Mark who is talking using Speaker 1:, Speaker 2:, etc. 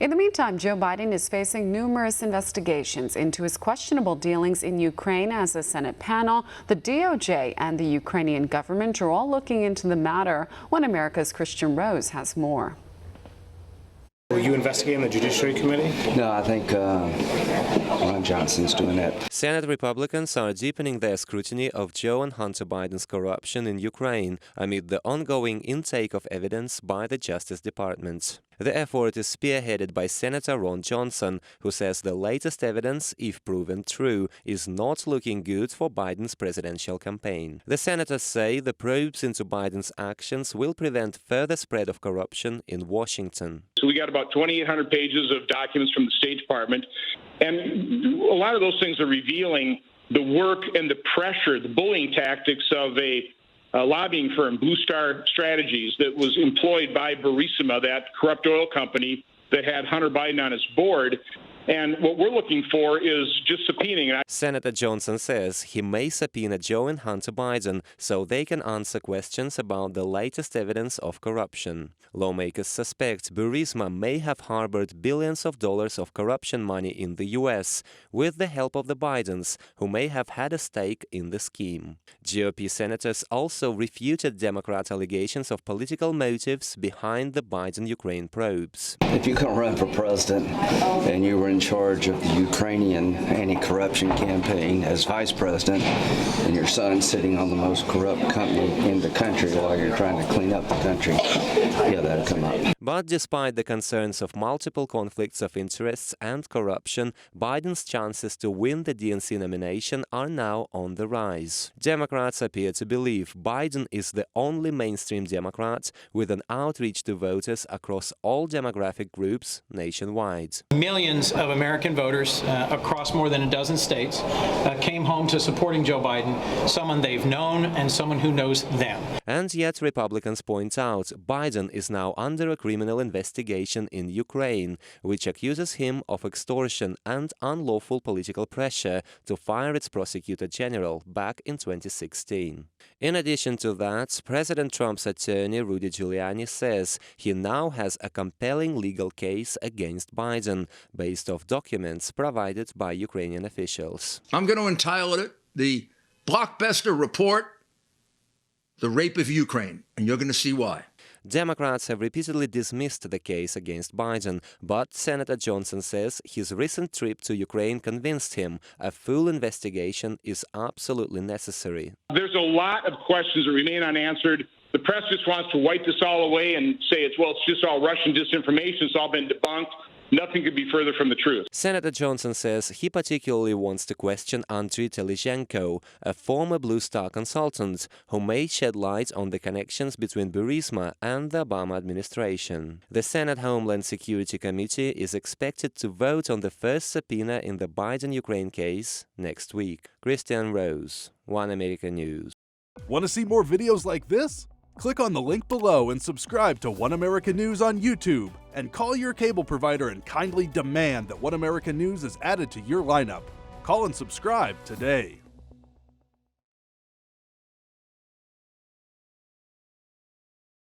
Speaker 1: In the meantime, Joe Biden is facing numerous investigations into his questionable dealings in Ukraine as a Senate panel. The DOJ and the Ukrainian government are all looking into the matter. One America's Kristian Rouz has more.
Speaker 2: Were you investigating the Judiciary Committee?
Speaker 3: No, I think Ron Johnson's doing that.
Speaker 4: Senate Republicans are deepening their scrutiny of Joe and Hunter Biden's corruption in Ukraine amid the ongoing intake of evidence by the Justice Department. The effort is spearheaded by Senator Ron Johnson, who says the latest evidence, if proven true, is not looking good for Biden's presidential campaign. The senators say the probes into Biden's actions will prevent further spread of corruption in Washington.
Speaker 5: So we got about 2,800 pages of documents from the State Department, and a lot of those things are revealing the work and the pressure, the bullying tactics of a lobbying firm, Blue Star Strategies, that was employed by Burisma, that corrupt oil company that had Hunter Biden on its board. And what we're looking for is just subpoenaing.
Speaker 4: Senator Johnson says he may subpoena Joe and Hunter Biden so they can answer questions about the latest evidence of corruption. Lawmakers suspect Burisma may have harbored billions of dollars of corruption money in the U.S. with the help of the Bidens, who may have had a stake in the scheme. GOP senators also refuted Democrat allegations of political motives behind the Biden-Ukraine probes.
Speaker 3: If you can run for president and you were in charge of the Ukrainian anti-corruption campaign as vice president, and your son's sitting on the most corrupt company in the country while you're trying to clean up the country, yeah, that'll come up.
Speaker 4: But despite the concerns of multiple conflicts of interests and corruption, Biden's chances to win the DNC nomination are now on the rise. Democrats appear to believe Biden is the only mainstream Democrat with an outreach to voters across all demographic groups nationwide.
Speaker 6: Millions of American voters across more than a dozen states came home to supporting Joe Biden, someone they've known and someone who knows them.
Speaker 4: And yet Republicans point out Biden is now under a criminal investigation in Ukraine, which accuses him of extortion and unlawful political pressure to fire its prosecutor general back in 2016. In addition to that, President Trump's attorney Rudy Giuliani says he now has a compelling legal case against Biden based off documents provided by Ukrainian officials.
Speaker 7: I'm going to entitle it the Blockbuster Report, The Rape of Ukraine, and you're going to see why.
Speaker 4: Democrats have repeatedly dismissed the case against Biden, but Senator Johnson says his recent trip to Ukraine convinced him a full investigation is absolutely necessary.
Speaker 5: There's a lot of questions that remain unanswered. The press just wants to wipe this all away and say it's just all Russian disinformation. It's all been debunked. Nothing could be further from the truth.
Speaker 4: Senator Johnson says he particularly wants to question Andriy Telizhenko, a former Blue Star consultant, who may shed light on the connections between Burisma and the Obama administration. The Senate Homeland Security Committee is expected to vote on the first subpoena in the Biden-Ukraine case next week. Kristian, Rouz, One America News.
Speaker 8: Want to see more videos like this? Click on the link below and subscribe to One America News on YouTube, and call your cable provider and kindly demand that One America News is added to your lineup. Call and subscribe today.